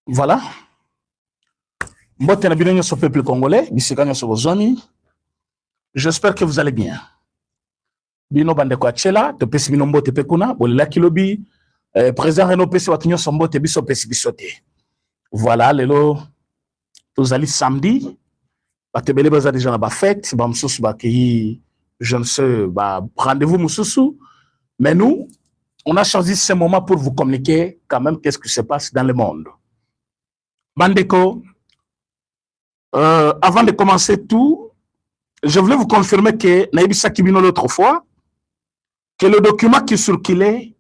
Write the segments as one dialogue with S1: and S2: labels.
S1: Voilà. Mbote na bino sur peuple congolais, bisikanya sur vos amis. J'espère que vous allez bien. Bino bande kwa chela, te pesi bino mbote pekuna, bolela kilobi, président Renaud pesi watunyo so mbote biso pesi bisote. Voilà, lelo tozali samedi, batebele baza déjà na ba fête, ba msusu ba ki je ne sais, ba rendez-vous msusu, mais nous on a choisi ce moment pour vous communiquer quand même qu'est-ce qui se passe dans le monde. Bandeko, avant de commencer tout, je voulais vous confirmer que Naïbisa Kibino l'autre fois, que le document qui circulait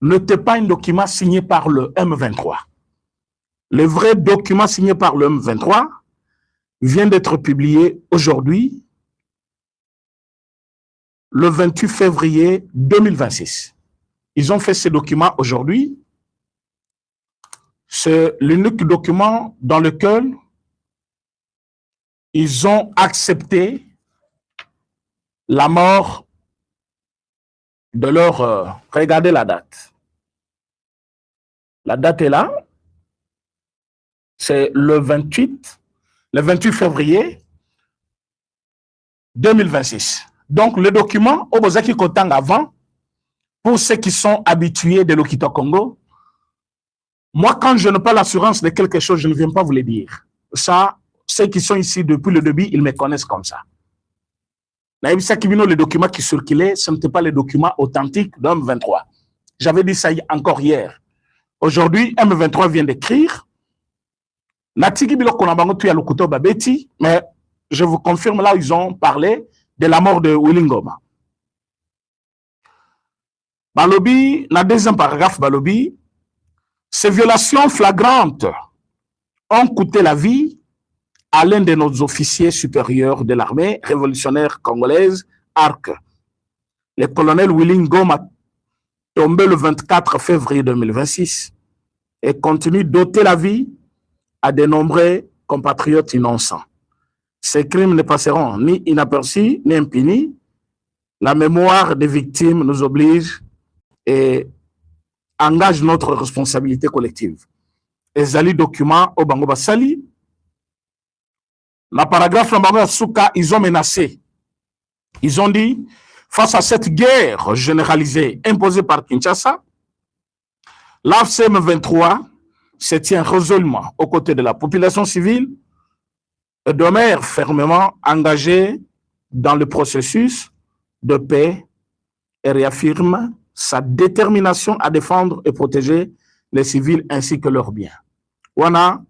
S1: n'était pas un document signé par le M23. Le vrai document signé par le M23 vient d'être publié aujourd'hui, le 28 février 2026. Ils ont fait ce document aujourd'hui. C'est l'unique document dans lequel ils ont accepté la mort de leur... regardez la date. La date est là. C'est le 28 février 2026. Donc, le document, au Bozaki Kotang avant, pour ceux qui sont habitués de l'Okito Congo, moi, quand je n'ai pas l'assurance de quelque chose, je ne viens pas vous le dire. Ça, ceux qui sont ici depuis le début, ils me connaissent comme ça. Le document qui circulait, ce n'était pas le document authentique de M23. J'avais dit ça encore hier. Aujourd'hui, M23 vient d'écrire. Mais je vous confirme, là, ils ont parlé de la mort de Willy Ngoma. Balobi, dans le deuxième paragraphe, Balobi, ces violations flagrantes ont coûté la vie à l'un de nos officiers supérieurs de l'armée révolutionnaire congolaise, ARC. Le colonel Willy Ngoma, tombé le 24 février 2026, et continue d'ôter la vie à de nombreux compatriotes innocents. Ces crimes ne passeront ni inaperçus, ni impunis. La mémoire des victimes nous oblige et engage notre responsabilité collective. Ezali document au Bango Basali. La paragraphe Lambaga Souka, ils ont menacé. Ils ont dit, face à cette guerre généralisée imposée par Kinshasa, l'AFCM 23 se tient résolument aux côtés de la population civile et demeure fermement engagée dans le processus de paix et réaffirme sa détermination à défendre et protéger les civils ainsi que leurs biens. Wana,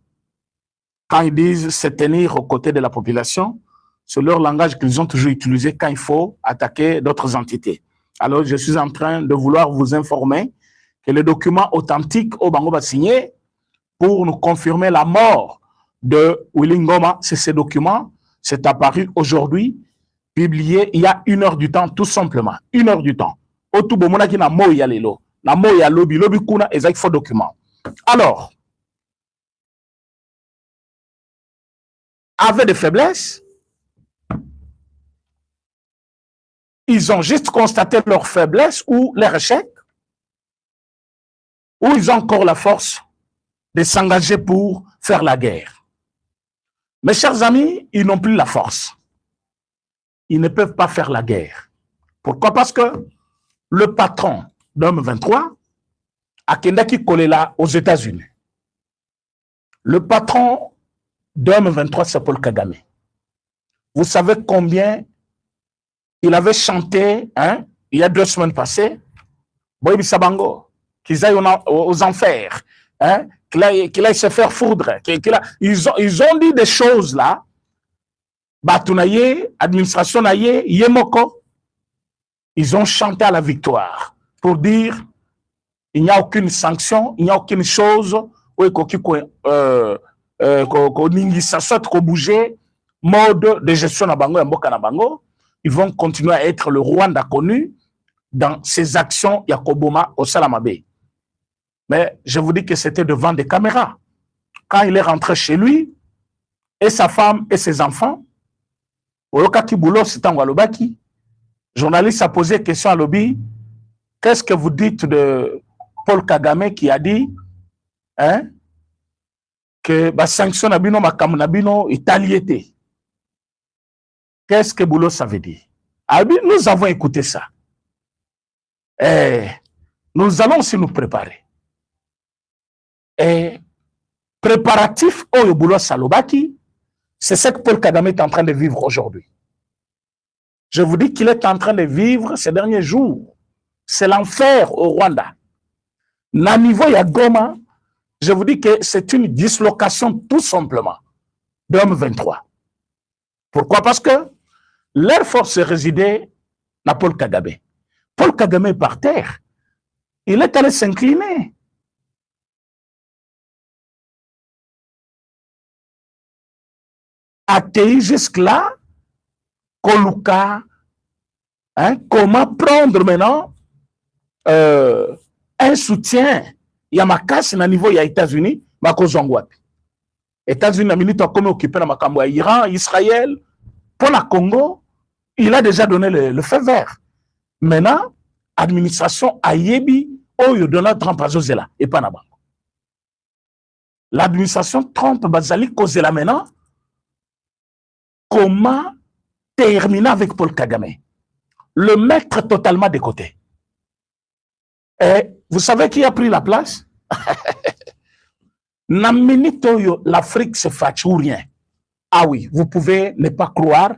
S1: quand ils disent se tenir aux côtés de la population, c'est leur langage qu'ils ont toujours utilisé quand il faut attaquer d'autres entités. Alors, je suis en train de vouloir vous informer que le document authentique au Bango va signer pour nous confirmer la mort de Willy Ngoma. C'est ce document, c'est apparu aujourd'hui, publié il y a 1 heure du temps, tout simplement. 1 heure du temps. Alors, avec des faiblesses, ils ont juste constaté leur faiblesse ou leur échec, ou ils ont encore la force de s'engager pour faire la guerre. Mes chers amis, ils n'ont plus la force. Ils ne peuvent pas faire la guerre. Pourquoi? Parce que le patron d'Homme 23 a Kendaki Kolela aux États-Unis. Le patron d'Homme 23, c'est Paul Kagame. Vous savez combien il avait chanté il y a 2 semaines passées, Boïbi Sabango, qu'ils aillent aux enfers, qu'il aille se faire foudre. Ils ont dit des choses là. Batounaye, administration naye, Yemoko. Ils ont chanté à la victoire pour dire il n'y a aucune sanction, il n'y a aucune chose où bouger, mode de gestion na bango, mboka na bango. Ils vont continuer à être le Rwanda connu dans ses actions Yakoboma au Salamabe. Mais je vous dis que c'était devant des caméras. Quand il est rentré chez lui, et sa femme et ses enfants, journaliste a posé question à Lobby, qu'est-ce que vous dites de Paul Kagame qui a dit que la sanction nabino makambo nabino italiété. Qu'est-ce que boulot ça veut dire? Nous avons écouté ça. Et nous allons aussi nous préparer. Et préparatif au boulot salobaki, c'est ce que Paul Kagame est en train de vivre aujourd'hui. Je vous dis qu'il est en train de vivre ces derniers jours. C'est l'enfer au Rwanda. Na niveau ya Goma, je vous dis que c'est une dislocation tout simplement de M23. Pourquoi? Parce que leur force résidait dans Paul Kagame. Paul Kagame est par terre. Il est allé s'incliner. Accueilli jusque-là, Koluka, hein, comment prendre maintenant un soutien? Il y a ma casse au niveau des États-Unis, États-Unis a minute comme occupé dans makambo à Iran, Israël, pour la Congo, il a déjà donné le feu vert. Maintenant, administration Ayebi, Donald Trump a Zozela, et pas Nabango. L'administration Trump Bazali Kozela maintenant, comment terminer avec Paul Kagame? Le mettre totalement de côté. Et vous savez qui a pris la place? L'Afrique se fâche ou rien. Ah oui, vous pouvez ne pas croire,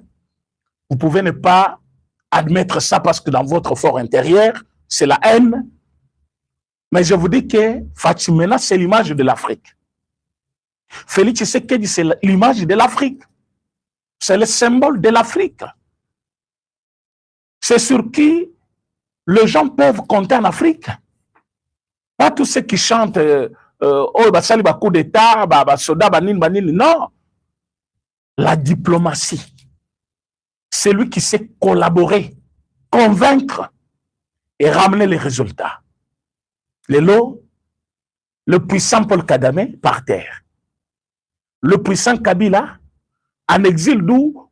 S1: vous pouvez ne pas admettre ça parce que dans votre fort intérieur, c'est la haine. Mais je vous dis que Fatimena, c'est l'image de l'Afrique. Félix Tshisekedi, c'est l'image de l'Afrique. C'est le symbole de l'Afrique. C'est sur qui les gens peuvent compter en Afrique. Pas tous ceux qui chantent oh, basali ba coup d'état, ba soda banini, non. La diplomatie. C'est lui qui sait collaborer, convaincre et ramener les résultats. Le puissant Paul Kagame par terre. Le puissant Kabila en exil d'où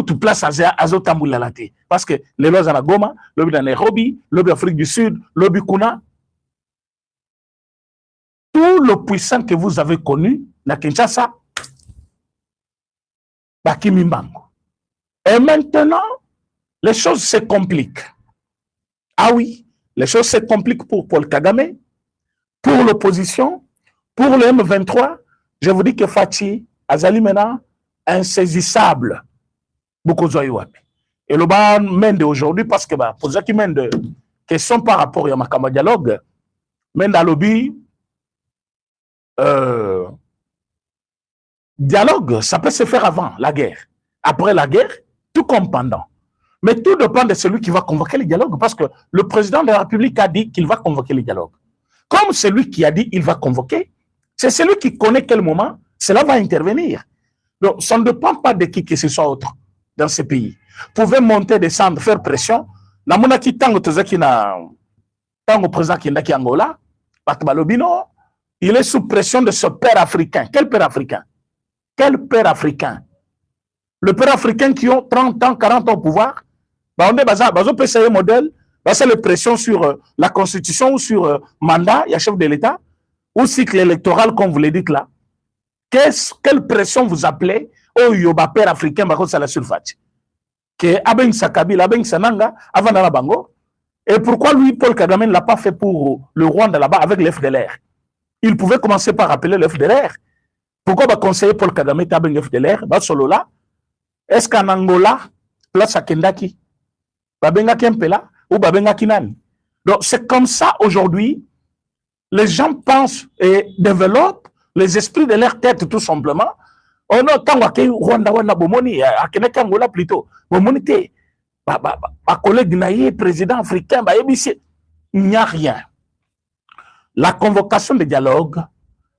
S1: tu places à Zotamoulalate. Parce que les lois en Goma, l'objet dans Nairobi, l'objet Afrique du Sud, l'objet Kuna, tout le puissant que vous avez connu, na Kinshasa, Bakimimbango. Et maintenant, les choses se compliquent. Ah oui, les choses se compliquent pour Paul Kagame, pour l'opposition, pour le M23. Je vous dis que Fati Azali maintenant insaisissable. Et le ban mène aujourd'hui parce que pour ça qui mène de questions par rapport à ma dialogue, mène à lobby dialogue, ça peut se faire avant la guerre. Après la guerre, tout comme pendant. Mais tout dépend de celui qui va convoquer les dialogues parce que le président de la République a dit qu'il va convoquer les dialogues. Comme celui qui a dit qu'il va convoquer, c'est celui qui connaît quel moment cela va intervenir. Donc, ça ne dépend pas de qui que ce soit autre dans ce pays. Vous pouvez monter, descendre, faire pression. La monarchie, tango président qui est Angola, il est sous pression de ce père africain. Quel père africain? Quel père africain? Le père africain qui ont 30 ans, 40 ans au pouvoir, on peut essayer un modèle, c'est la pression sur la constitution ou sur mandat, il y a chef de l'État, ou cycle électoral, comme vous le dites là. Quelle pression vous appelez au yoba père africain à la surface? Que Aben Sakabila, Aben Sananga, avant la Bango. Et pourquoi lui, Paul Kagame, ne l'a pas fait pour le Rwanda là-bas avec l'FDLR? Il pouvait commencer par appeler l'FDLR. Pourquoi conseiller Paul Kagame avec l'FDLR? Solo là. Est-ce qu'en Angola, place à Kendaki, Babenga Kempela ou Babenga Kinani? Donc c'est comme ça aujourd'hui, les gens pensent et développent les esprits de leur tête tout simplement. Oh non, quand on Rwanda, Rwanda, Bomoni, à Keneka Angola plutôt, Bomoni, ma collègue Naïe, président africain, il n'y a rien. La convocation de dialogue,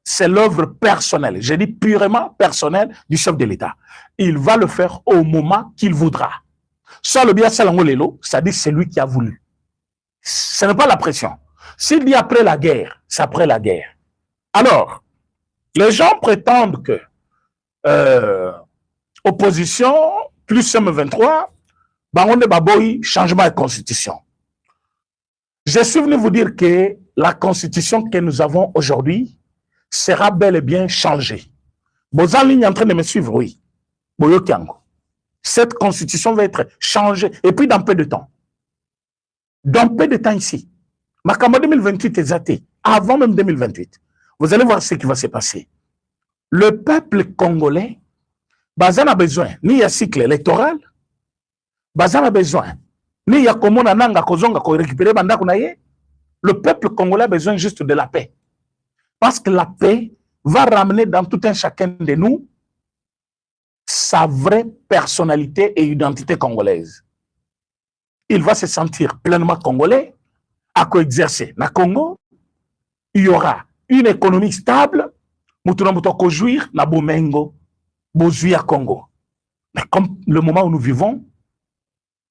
S1: c'est l'œuvre personnelle, je dis purement personnelle du chef de l'État. Il va le faire au moment qu'il voudra. Ça, le bien, c'est-à-dire c'est lui qui a voulu. Ce n'est pas la pression. S'il dit après la guerre, c'est après la guerre. Alors, les gens prétendent que opposition plus M23, on est changement de constitution. Je suis venu vous dire que la constitution que nous avons aujourd'hui, sera bel et bien changé. Vous en ligne en train de me suivre, oui. Cette constitution va être changée, et puis dans peu de temps. Dans peu de temps ici. Makamba 2028 est zaté, avant même 2028. Vous allez voir ce qui va se passer. Le peuple congolais, Bazan a besoin, ni y a cycle électoral, Bazan a besoin, ni y a comment nanga kozonga ko récupérer bandako na ye. Le peuple congolais a besoin juste de la paix. Parce que la paix va ramener dans tout un chacun de nous sa vraie personnalité et identité congolaise. Il va se sentir pleinement congolais, à coexercer. Na Congo, il y aura une économie stable, mutuna ko jouir na bomengo, bozui à Congo. Mais comme le moment où nous vivons,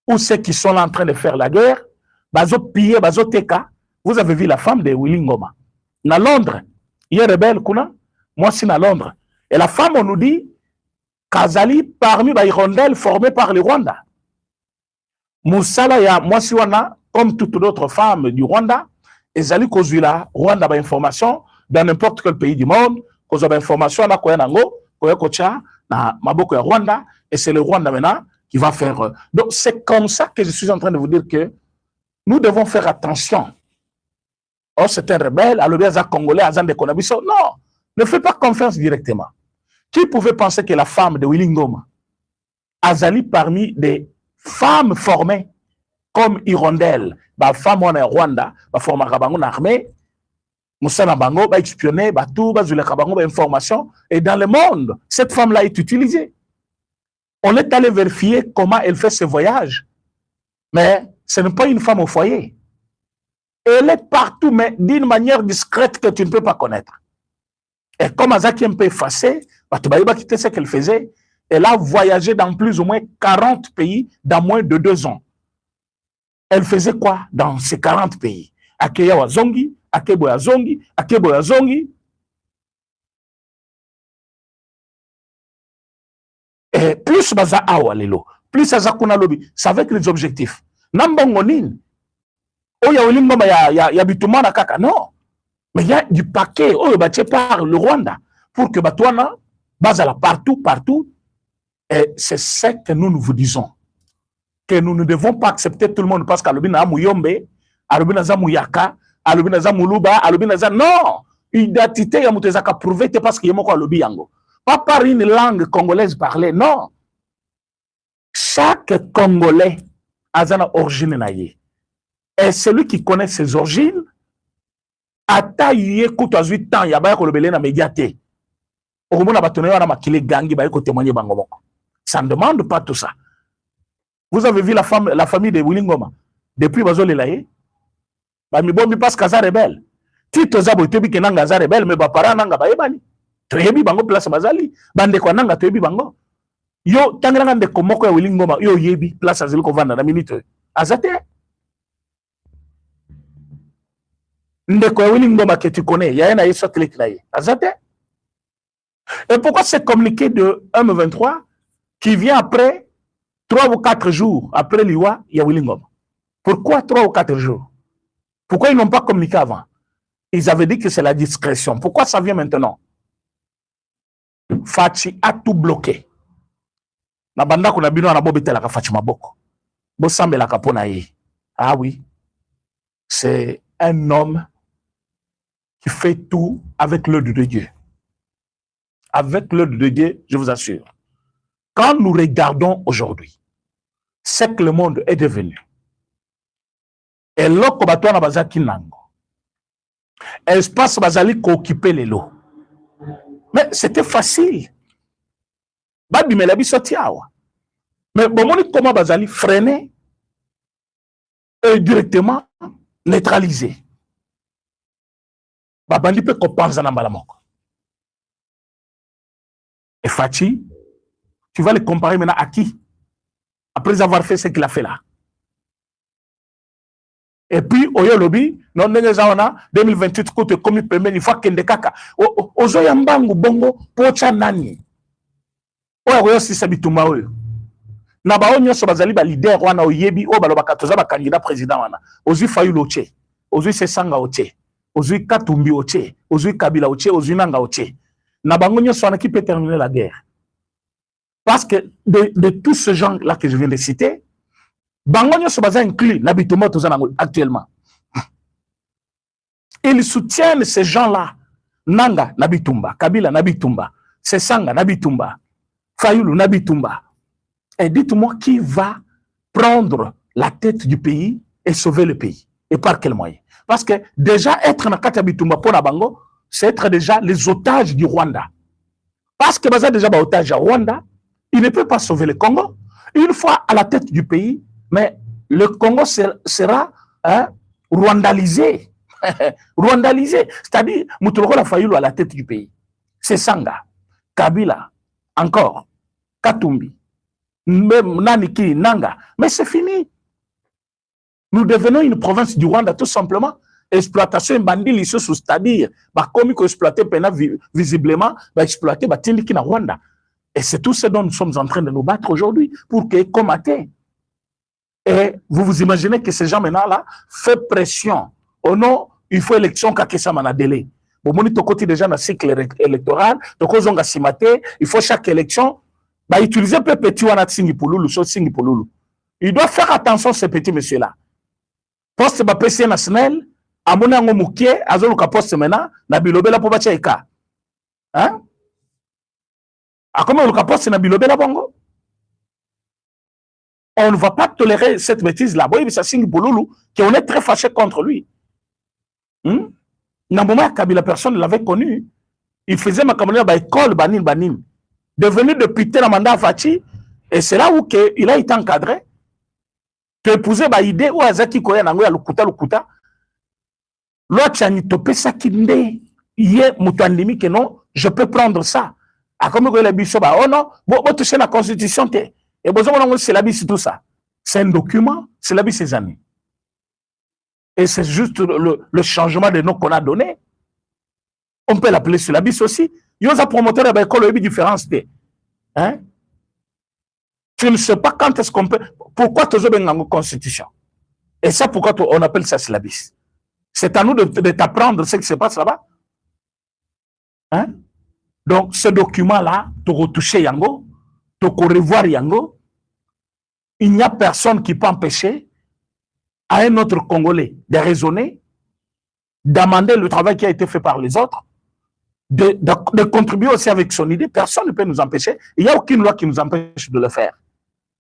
S1: où ceux qui sont là en train de faire la guerre, bazo piller, bazo teka, vous avez vu la femme de Willy Ngoma. Na Londres, il est rebelle, kuna, moi c'est à Londres. Et la femme, on nous dit, Kazali parmi les hirondelles formées par le Rwanda. Moussala ya mwasi wana, comme toutes d'autres femmes du Rwanda, et Zali Kozula, Rwanda ba information dans n'importe quel pays du monde, Kozula ba information na koya nango, koya kocha na maboko ya Rwanda, et c'est le Rwanda maintenant qui va faire. Donc c'est comme ça que je suis en train de vous dire que nous devons faire attention. Oh, c'est un rebelle, alors bien Congolais, Azan de Konabiso. Non, ne fais pas confiance directement. Qui pouvait penser que la femme de Willy Ngoma, Azali parmi des femmes formées comme hirondelle, la femme en Rwanda, la femme en armée, Moussana Bango, va espionner, tout, va information, et dans le monde, cette femme-là est utilisée. On est allé vérifier comment elle fait ce voyage, mais ce n'est pas une femme au foyer. Elle est partout, mais d'une manière discrète que tu ne peux pas connaître. Et comme Azaki est un peu effacé, Batubaïba quitté ce qu'elle faisait, elle a voyagé dans plus ou moins 40 pays dans moins de 2 ans. Elle faisait quoi dans ces 40 pays? Akeya Wazongi, Akebo Yazongi, Akebo Yazongi. Et plus Baza Awalelo, plus Azakuna Lobi, c'est avec les objectifs. Nambongonin, oh, il y a Bitumana na kaka, non. Mais il y a du paquet, oh, bâti par le Rwanda, pour que Batouana, Bazala partout. Et c'est ce que nous vous disons. Que nous ne devons pas accepter tout le monde parce qu'Alobina Mouyombe, Alobina Zamouyaka, Alobina Zamoulouba, Alobina Zam. Non! Identité, Yamutezaka prouvé parce qu'il y a quoi Alobi Yango. Pas par une langue congolaise parlée, non. Chaque Congolais a une origine naïe. Et celui qui connaît ses origines, ata yeko to 8 ans ya ba ko lobele na médiaté okomona batoné wana makile gangi ba ko témoigner bango moko. Ça ne demande pas tout ça. Vous avez vu la famille de Willy Ngoma depuis bazole laye ba mi bombi parce kaza rebelle tito zabo tebi ke nanga za rebelle mais ba para nanga ba yebani toyebi bango place bazali bande ko nanga toyebi bango yo tangiranga ndeko moko ya Willy Ngoma yo yebi place azali ko vanda na minute azate. Ndeko ya Willy Ngoma que tu connais, il y a un aïe satellite là. Azate. Et pourquoi c'est communiqué de M23 qui vient après 3 ou 4 jours après l'Iwa, il y a Willy Ngoma? Pourquoi 3 ou 4 jours? Pourquoi ils n'ont pas communiqué avant? Ils avaient dit que c'est la discrétion. Pourquoi ça vient maintenant? Fachi a tout bloqué. Na banda kuna bino na bobete la ka Fachi maboko. Bo sambe la ka pona ye. Ah oui. C'est un homme qui fait tout avec l'œil de Dieu. Avec l'œil de Dieu, je vous assure. Quand nous regardons aujourd'hui ce que le monde est devenu, et l'oko batona bazaki nango, espace bazali ko occuper les lots. Mais c'était facile. Babi melabi sotiawa. Mais bon, comment bazali freiner et directement neutraliser. Babandi peut compenser na mbalamoko. Et Fachi, tu vas le comparer maintenant à qui? Après avoir fait ce qu'il a fait là. Et puis, Oyo Lobi, non, 2028, côté comme premier, il faut qu'il y ait kaka. Ozo yambangu bongo, pocha nani. Oyo si sabituma oyo. Na ba onyo so bazali ba leader wana oyebi o baloba katoza ba candidat président wana. Ozu fayu loche. Ozu se sanga oche. ozui Katumbi oche, ozui Kabila oche, ozui Nanga oche. Na bango nyonso wana qui peut terminer la guerre. Parce que de tous ces gens-là que je viens de citer, bango nyonso baza inclus na bitumba toza actuellement. Ils soutiennent ces gens-là. Nanga Nabitumba, Kabila Nabitumba, Sesanga Nabitumba, Fayulu Nabitumba. Et dites-moi qui va prendre la tête du pays et sauver le pays. Et par quel moyen? Parce que déjà être dans Katabitumba pour la Bango, c'est être déjà les otages du Rwanda. Parce que baza déjà ba otage à Rwanda, il ne peut pas sauver le Congo. Une fois à la tête du pays, mais le Congo sera rwandalisé. Rwandalisé, c'est-à-dire Moutouloko Fayulu à la tête du pays. C'est Sanga, Kabila, encore, Katumbi, même Naniki, Nanga. Mais c'est fini. Nous devenons une province du Rwanda, tout simplement. Exploitation bandit, c'est-à-dire, comme il exploité visiblement, exploiter Tindiki na Rwanda. Et c'est tout ce dont nous sommes en train de nous battre aujourd'hui pour que combattre. Et vous vous imaginez que ces gens maintenant-là font pression. Oh non, il faut élection kakesa mana délai. Bon, moni to côté déjà dans le cycle électoral, donc on a simaté, il faut chaque élection, bah utiliser peu petit wana singi pululu, so singi pululu. Il doit faire attention ce petit monsieur là. Poste ba PC national, amona ngo mukie, azolu ka poste maintenant, na bilobela po bacha eka. Hein? A comment le ka poste na bilobela bongo? On ne va pas tolérer cette bêtise là. Bon, il ça singi pululu, qu'on est très fâché contre lui. Namboma Kabila, personne ne l'avait connu. Il faisait ma camarade à l'école, Banin. Devenu député dans le mandat Fachi, et c'est là où il a été encadré. Tu épouser l'idée où Azaki Koya Nangoya Lukuta. L'autre, il topé ça qui n'est pas moutandimi que non, je peux prendre ça. A comme le bichot, oh non, bon, toucher la constitution, et bon, c'est la bise tout ça. C'est un document, c'est la bise ses amis. Et c'est juste le changement de nom qu'on a donné. On peut l'appeler sur la bise aussi. Il y a un promoteur de l'école, il y a une différence. Hein? Tu ne sais pas quand est-ce qu'on peut. Pourquoi tu as une constitution? Et ça, pourquoi on appelle ça sur la bise? C'est à nous de t'apprendre ce qui se passe là-bas. Hein? Donc, ce document-là, tu retoucher Yango, tu revoir Yango, il n'y a personne qui peut empêcher à un autre Congolais de raisonner, d'amender le travail qui a été fait par les autres, de contribuer aussi avec son idée. Personne ne peut nous empêcher. Il n'y a aucune loi qui nous empêche de le faire.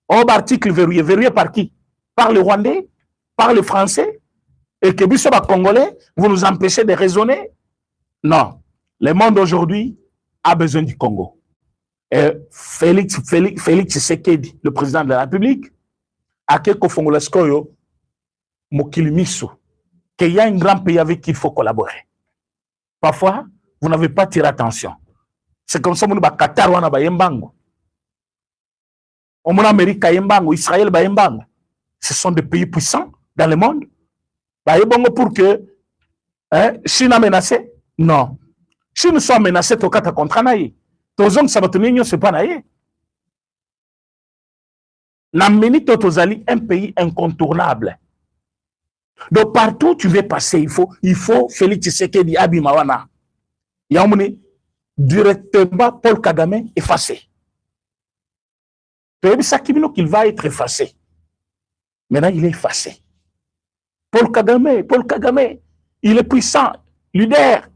S1: Or, article verrouillé. Verrouillé par qui? Par les Rwandais, par les Français, et que vous soyez Congolais, vous nous empêchez de raisonner? Non. Le monde aujourd'hui a besoin du Congo. Et Félix Tshisekedi, le président de la République, a quelques Fongolescoyo, Mokilimisu, qu'il y a un grand pays avec qui il faut collaborer. Parfois, vous n'avez pas tiré attention. C'est comme ça que nous avons Qatar, on a Amérique, Israël, ce sont des pays puissants dans le monde. Pour que Chine a menacé? Non. Si nous sommes menacés, tu as contre naïe. Tozong Sabatonio, c'est pas naïe. Nameni Totozali, un pays incontournable. Donc partout où tu veux passer, il faut Félix Tshisekedi Abimawana. Il y a directement Paul Kagame effacé. Tu sais qu'il va être effacé. Maintenant, il est effacé. Paul Kagame, il est puissant, leader.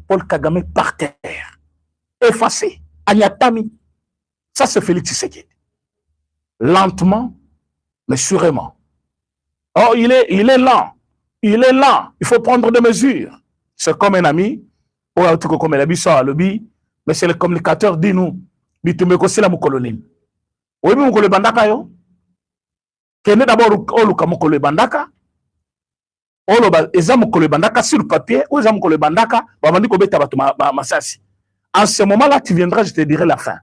S1: Paul Kagame par terre, effacé, Agnatami. Ça, c'est Félix Tshisekedi. Lentement, mais sûrement. Oh, il est lent. Il est lent. Il faut prendre des mesures. C'est comme un ami, ou en tout cas comme un ami sort à lobby, mais c'est le communicateur dit nous. Bitumeko c'est la moukolonine. Oui, mais moukolé bandaka yo. Kene d'abord oluka moukolé bandaka. Oloba eza moukolé bandaka sur papier, ou eza moukolé bandaka, babandi ko beta bato masasi. En ce moment-là, tu viendras, je te dirai la fin.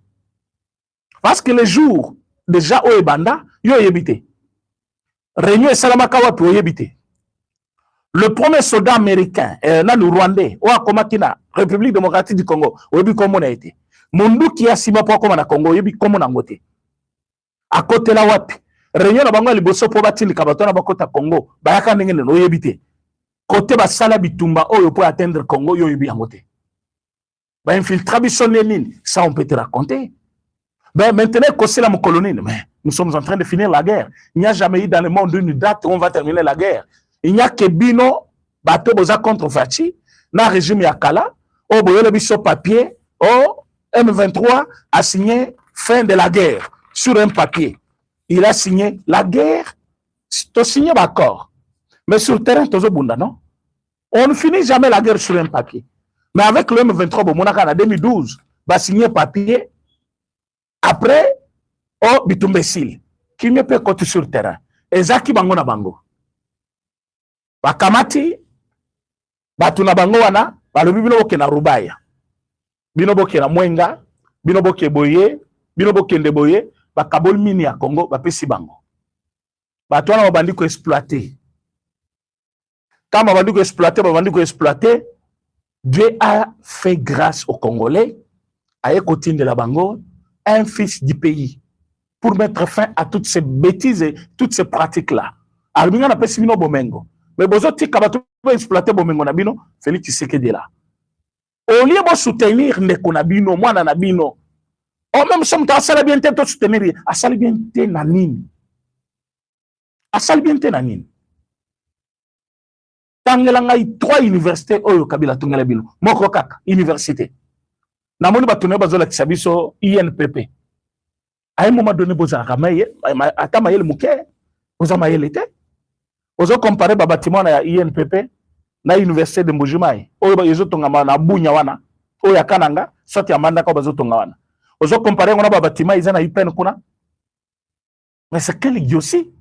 S1: Parce que les jours, déjà, au Ebanda, yo yebité. Réunion et Salamakawa pour yebité. Le premier soldat américain, le Rwandais, ou à Komakina, République démocratique du Congo, oyebi comme on a été. Mundu qui a sima pour comme na Congo, oyebi comme on a ngoté. À côté la wapi. Réunion na bango liboso pour batili kabato na bakota Congo, bayaka ndenge no yebité. côté basala bitumba oyo pour atteindre Congo yo yubi yangote. Ba infiltrer bisonenine, ça on peut te raconter. Ben maintenant que c'est la colonie, mais nous sommes en train de finir la guerre. Il n'y a jamais eu dans le monde une date où on va terminer la guerre. Il n'y a que Bino bateau boza contre Fachi, na régime Yakala, au boyole biso papier, au M23 a signé fin de la guerre sur un papier. Il a signé la guerre, tu as signé d'accord. Mais sur le terrain, tu as bunda, non? On ne finit jamais la guerre sur un papier. Mais avec le M23, en 2012, va signer papier. Après, oh, bitumbécile. Qui ne peut côté sur le terrain? Et Zaki bango na bango. Bakamati, batuna bango wana, balobi bino boke na Rubaya. Bino boke na Mwenga, bino boke boye, bino boke ndeboye, bakabol mini ya Congo, bapesi bango. Batwana babandi ko exploiter. Quand babandi ko exploiter, Dieu a fait grâce aux Congolais, à Ekotine de la Bango, un fils du pays, pour mettre fin à toutes ces bêtises et toutes ces pratiques-là. Alors, on a appelé Sibino Bomengo. Mais bozo tika bato exploiter Bomengo na bino, Félix Tshisekedi là. Au lieu de soutenir Ndeko na bino, mwana na bino, on même somme ta sala bien te soutenir, a sala bien te na nini. A sala bien te na nini. Tangela ngai 3 universités oyo Kabila tongela bino. Moko kaka université. Na moni batone bazola kisabiso INPP. À un moment donné boza ramaye, ata mayele muke, boza mayele te. Ozo comparer ba bâtiment na INPP na université de Mbujimai. Oyo yezo tonga na bunya wana. Oyo ya Kananga, sorti ya Mandaka bazo tonga wana. Ozo comparer ngona ba bâtiment iza na IPN kuna. Mais c'est quel idiotie.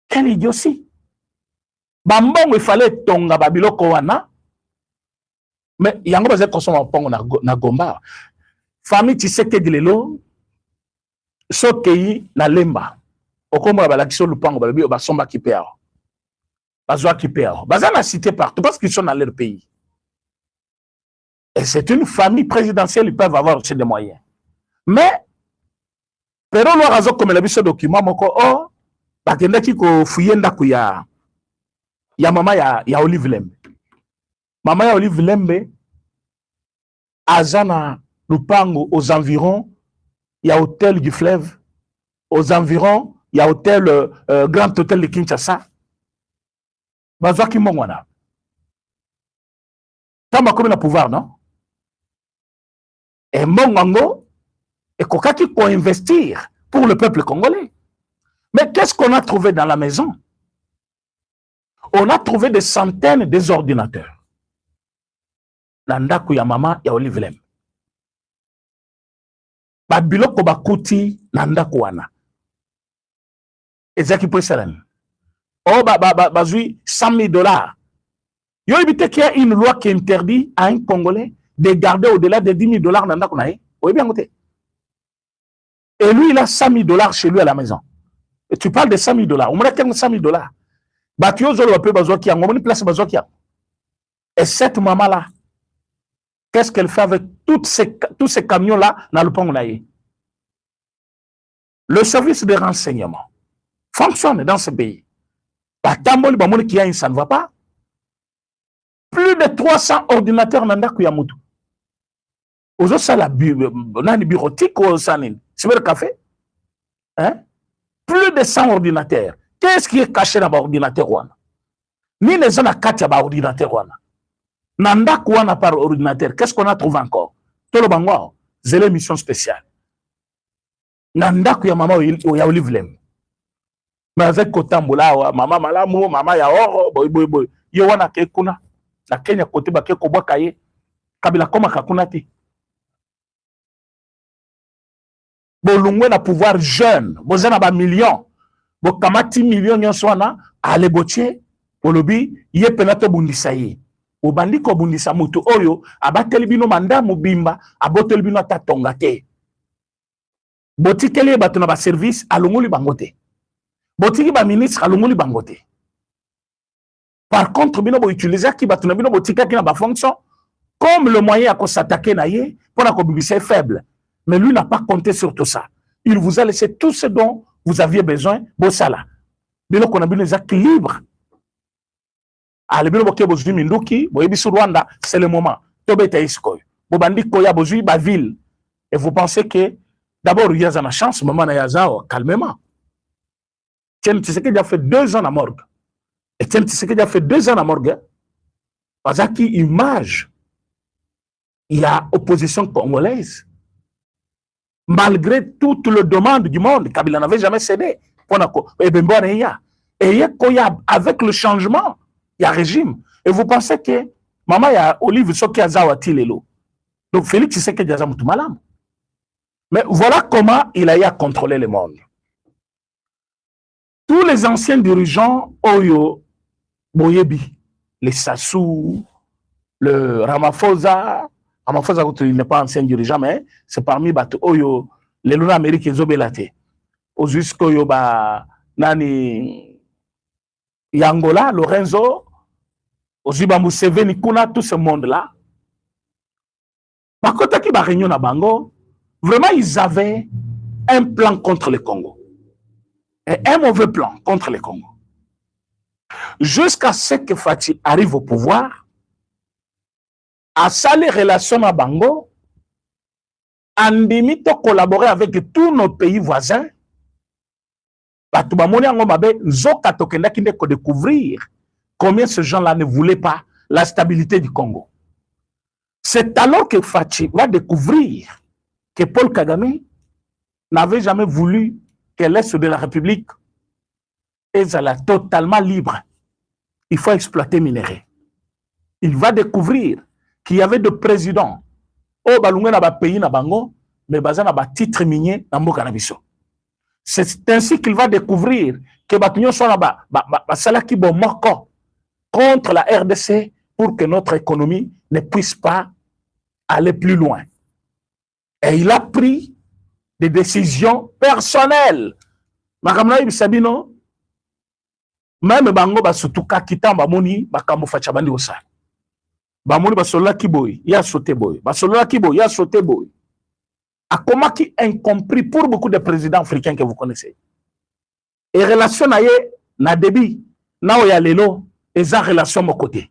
S1: Quel idiotie. Bambongo il fallait tonga babiloko wana. Mais yango baze kosoma pongo na Gomba. Famille Tshisekedi lelo sokei na lemba. Okomona balakiso lupango balobi basomba kipeo. Bazwa kipeo. Bazana cité partout parce qu'ils sont dans leur pays. Et c'est une famille présidentielle, ils peuvent avoir aussi des moyens. Mais pero lo razo comme la biso document moko oh bakendaki ko fuyenda ku ya mama ya Olive Lembe. Mama ya Olive Lembe azana lupango aux environs il y a hôtel du fleuve, aux environs il y a hôtel Grand Hôtel de Kinshasa. Bazaki mongwana. Tama comme le pouvoir non? Et mongango et kokaki ko investir pour le peuple congolais. Mais qu'est-ce qu'on a trouvé dans la maison? On a trouvé des centaines d'ordinateurs. Nandaku ya mama ya Olive Lembe. Babiloko bakuti nandaku wana. Ezaki Poissalani. Oh, bazui $100,000. Yo évite qu'il y a une loi qui interdit à un Congolais de garder au-delà de $10,000 nandaku nae. Oui, bien goûté. Et lui, il a $100,000 chez lui à la maison. Et tu parles de $100,000. On m'a dit $100,000. Batio zolo wape bazoki yango, on place bazoki yango. Et cette maman-là, qu'est-ce qu'elle fait avec tous ces camions-là dans le pont naïe? Le service de renseignement fonctionne dans ce pays. Batamboli bamoni qui a ça ne va pas. Plus de 300 ordinateurs nanda kuyamutu. Ozo sala nani bureautique ou sanin. C'est le café? Hein? Plus de 100 ordinateurs. Qu'est-ce qui est caché dans l'ordinateur? Ni les gens à 4 ordinateur. Nanda kouana par ordinateur. Qu'est-ce qu'on a trouvé encore? Tout le bango, c'est l'émission spéciale. Nanda kouya maman ya Olive Lembe. Mais avec Kotambola, maman malamu, maman ya oro, boy. Yo wana ke kuna. Na Kenya kote ba ke kobwa kaye. Kabila koma kakuna ti. Bolungwe na pouvoir jeune. Bozana ba millions. Bokamati millions nyonswana ale botie olobi ye penato bundisa ye obandi ko bundisa mutu oyo abateli bino manda mubimba aboteli bino atatonga te botikeli bato na ba service alongoli bangote botiki ba ministre alongoli bangote. Par contre bino bo utiliser ki bato na bino botika ki na ba fonction comme le moyen à s'attaquer na ye pour la communauté faible. Mais lui n'a pas compté sur tout ça. Il vous a laissé tout ce dont vous aviez besoin, Bossala. Mais là, on a besoin des actes libres. alebino boke bozwi minduki boyebi sur Rwanda c'est le moment tobeta iskoy bobandi koya bozwi ba ville et vous pensez que d'abord il y a une chance maman na yazao calmement Tiens Tshisekedi a fait 2 ans à morgue et Tiens Tshisekedi a fait 2 ans à morgue parce qu'il image il y a opposition congolaise malgré toutes les demandes du monde Kabila n'avait jamais cédé et avec le changement il y a régime et vous pensez que maman il y a Olive Soki Azawati Lelo donc Félix Tshisekedi a mutu malam. Mais voilà comment il a eu à contrôler le monde. Tous les anciens dirigeants, Oyo, Boyebi, les Sassou, le Ramaphosa, il n'est pas ancien dirigeant, mais c'est parmi Oyo, les Luna Amérique et Zobelate. Ozusko Yoba, Nani, Yangola, Lorenzo, Ozuba Museveni, Kuna, tout ce monde-là. Par contre, qui va réunion à Bango, vraiment, ils avaient un plan contre le Congo. Et un mauvais plan contre le Congo. Jusqu'à ce que Fati arrive au pouvoir, à ça les relations à Bango, en limite de collaborer avec tous nos pays voisins, découvrir combien ces gens-là ne voulaient pas la stabilité du Congo. C'est alors que Fati va découvrir que Paul Kagame n'avait jamais voulu que l'Est de la République est totalement libre. Il faut exploiter minerais. Il va découvrir qu'il y avait des présidents au Balunga na ba pays na bango mais baza na ba titre minier na mboka na biso. C'est ainsi qu'il va découvrir que batunyo so na ba salaki bon moko contre la RDC pour que notre économie ne puisse pas aller plus loin. Et il a pris des décisions personnelles. Makamna ibisabino même bango basutuka kitamba moni makambo fachabandi osala. Bamoni basola kiboy, ya sauté boy. Basola kiboy, ya sauté boy. A comment qui incompris pour beaucoup de présidents africains que vous connaissez. Et relation na débit, na oya lelo, et za relation mon côté.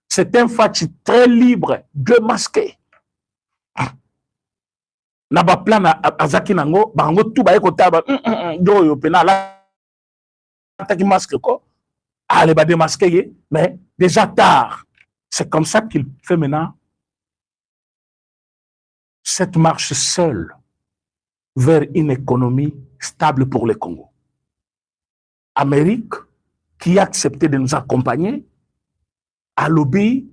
S1: C'est un fachi très libre, démasqué. Na ba plan azaki nango, bango tout ba ekota ba do yo pena la taki masque ko. Allez ba démasquer mais déjà tard. C'est comme ça qu'il fait maintenant cette marche seule vers une économie stable pour le Congo. Amérique, qui a accepté de nous accompagner, a lobby,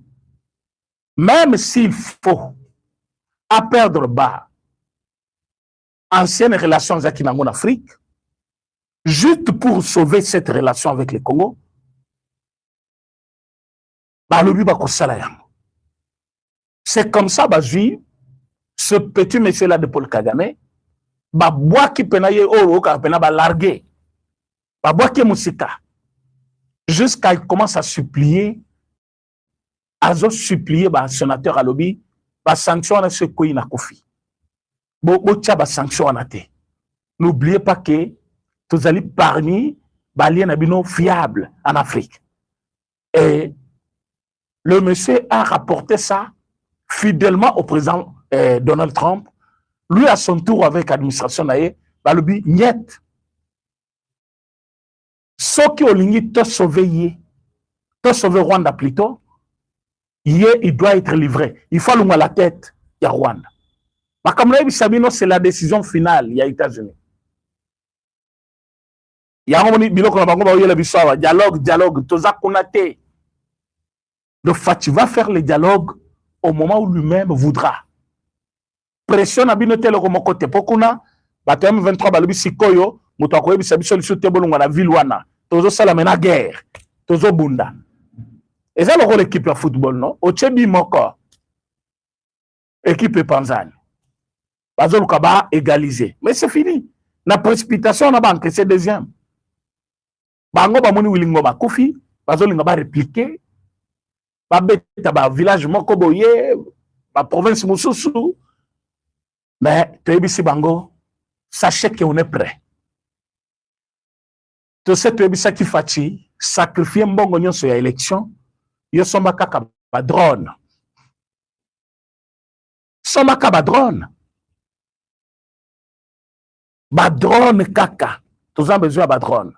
S1: même s'il faut, à perdre bas, anciennes relations avec en Afrique, juste pour sauver cette relation avec le Congo, c'est comme ça, ce petit monsieur-là de Paul Kagame, qui penaye oro, pena largué, qui musika, jusqu'à il commence à supplier, sénateur à lobby, sanction à ce qu'il n'a kofi. Sanction à té. N'oubliez pas que vous allez parmi les gens fiables en Afrique. Et le monsieur a rapporté ça fidèlement au président Donald Trump. Lui, à son tour, avec l'administration, Balobi, niet. Ce qui ont sauvé Rwanda plutôt, il doit être livré. Il faut allumer la tête de Rwanda. C'est la décision finale, il y a États-Unis. Il y a un dialogue, Toza Konate. Le Fati va faire le dialogue au moment où lui-même voudra. Pression na binote le komo côté pokuna, bato M23 balobi sikoyo, moto akoyebi sabiso liso te bolonga na ville wana. Tozo sala mena guerre, tozo bunda. Et ça le rôle équipe de football non, Ochebi moko. Équipe Panzani. Bazo lukaba égalisé. Mais c'est fini. Na précipitation na banque c'est deuxième. Bango ba moni wilingo ba kofi, bazo linga ba répliquer. Ba beta ba village moko boye, ba province mususu. Mais Toebisi Bango, sachez qu'on est prêt. Tout ce Toebisa qui fati, sacrifier mbongo nyon sur l'élection, yo somba kaka ba drone. Somba kaka ba drone. Ba drone kaka. Tous en besoin ba drone.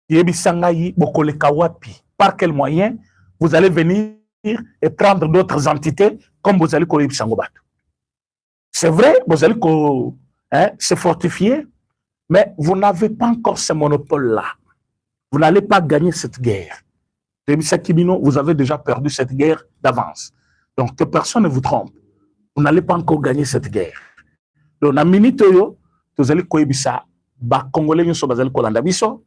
S1: Yebisangayi bokoleka wapi. Par quel moyen vous allez venir et prendre d'autres entités comme vous allez koyebi sango bato. C'est vrai, vous allez se fortifier, mais vous n'avez pas encore ce monopole-là. Vous n'allez pas gagner cette guerre. Vous avez déjà perdu cette guerre d'avance. Donc, que personne ne vous trompe. Vous n'allez pas encore gagner cette guerre. Donc, na minute yo, vous allez koyebisa, ba Congolais nyoso bazali kolanda biso,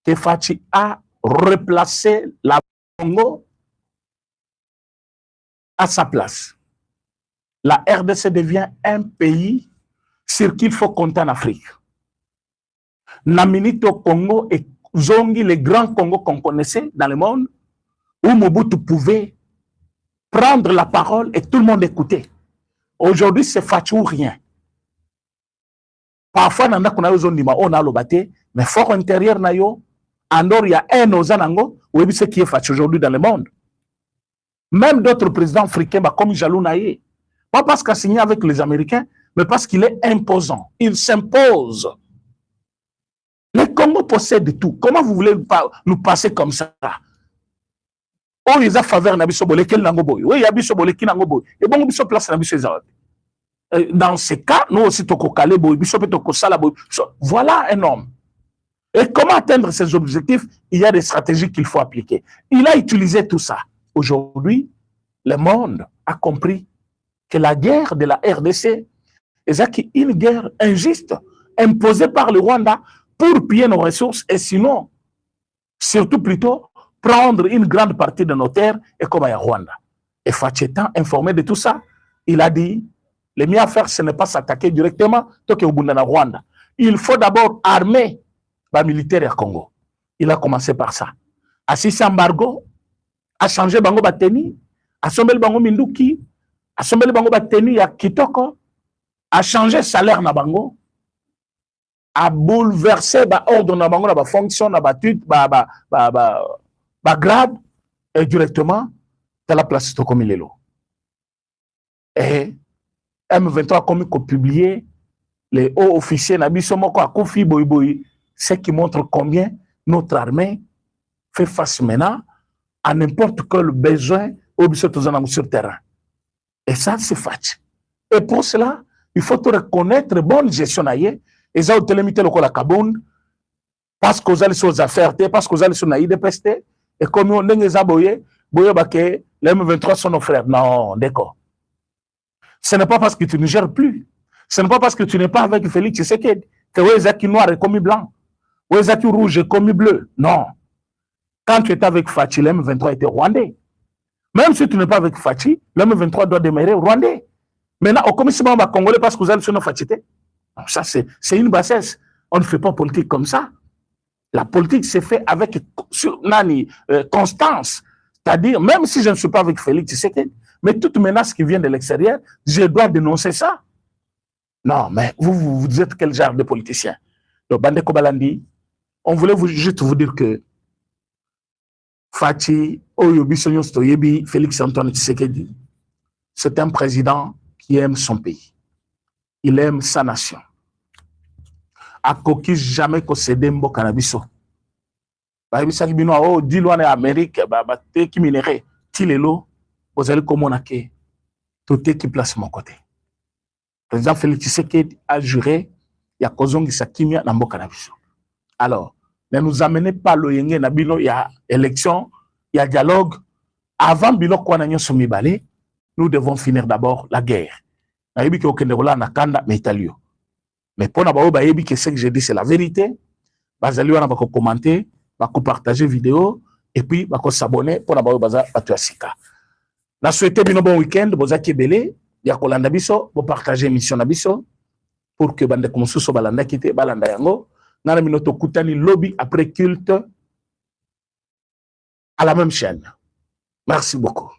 S1: que Fachi a replacé la Congo à sa place. La RDC devient un pays sur qui il faut compter en Afrique. Naminito Congo et Zongi, les grands Congo qu'on connaissait dans le monde, où Mobutu pouvait prendre la parole et tout le monde écoutait. Aujourd'hui, c'est Fachi ou rien. Parfois, on a le bâté, mais fort intérieur, en dehors, il y a un Ozanango, où il ce qui est Fachi aujourd'hui dans le monde. Même d'autres présidents africains, comme Jalou Naye, pas parce qu'il a signé avec les Américains, mais parce qu'il est imposant. Il s'impose. Le Congo possède tout. Comment vous voulez nous passer comme ça? Oh, ils ont faveur na biso bolé quel nango boy. Oui, il y a biso bolé qui nango boy. Et bon, biso place na biso ezawadi. Dans ce cas, nous aussi toko kale boy, biso pe toko sala boy. Voilà un homme. Et comment atteindre ces objectifs? Il y a des stratégies qu'il faut appliquer. Il a utilisé tout ça. Aujourd'hui, le monde a compris que la guerre de la RDC est une guerre injuste imposée par le Rwanda pour piller nos ressources et sinon, surtout plutôt, prendre une grande partie de nos terres et comme à Rwanda. Et Fachi étant informé de tout ça, il a dit, le mieux à faire, ce n'est pas s'attaquer directement au Rwanda. Il faut d'abord armer les militaires à Congo. Il a commencé par ça. À Sissi embargo, a changé bango bateni, a sombel bango minduki, a sombel bango bateni ya kitoko, a changé salaire na bango, a bouleversé ba ordre na bango na ba fonction na ba titre ba grade et directement dans la place de Komilelo. Et M23 a commis publié les hauts officiers na biso moko akufi boy boy, ce qui montre combien notre armée fait face maintenant à n'importe quel besoin au biso tozana sur terrain. Et ça c'est Fachi. Et pour cela, il faut reconnaître bonne gestion naie et ça au limité le la Kaboun parce que vous allez sur les affaires parce que vous allez sur naïde peste et comme on n'est pas boyé baké les M23 sont nos frères. Non, d'accord. Ce n'est pas parce que tu ne gères plus. Ce n'est pas parce que tu n'es pas avec Félix Tshisekedi que Wezaki noir est commis blanc, Wezaki rouge est commis bleu. Non. Quand tu étais avec Fachi, le M23 était rwandais. Même si tu n'es pas avec Fachi, le M23 doit demeurer rwandais. Maintenant, au commissaire congolais parce que vous allez sur nos Fachité. Ça, c'est une bassesse. On ne fait pas politique comme ça. La politique s'est faite avec constance. C'est-à-dire, même si je ne suis pas avec Félix Tshisekedi, mais toute menace qui vient de l'extérieur, je dois dénoncer ça. Non, mais vous êtes quel genre de politicien? Donc, Bande Kobalandi, on voulait juste vous dire que Fachi, Félix Antoine Tshisekedi, c'est un président qui aime son pays. Il aime sa nation. A coquille jamais que c'est dembo cannabiso. Babisa bino oh dis-le en Amérique te qui minéré tilelo vous allez comme on a que tout qui place mon côté. Le président Félix Tshisekedi a juré il y a kozongi sakimia na mboka na biso. Alors, ne nous amenez pas le yenge na bino il y a élection, il y a dialogue avant bilo kwa na nyoso mibale, nous devons finir d'abord la guerre. Na yebi ke okende rola na kanda mais italio. Mais pour na ba yebi que ce que je dis c'est la vérité. Bazali wana bako commenter, bako partager vidéo et puis bako s'abonner pour na ba baza batu asika. Na souhaiter bino bon week-end, bozaki belé, ya kolanda biso, bo partager émission na biso pour que bande comme sous balanda kité balanda yango, na bino to kutani lobby après culte à la même chaîne. Merci beaucoup.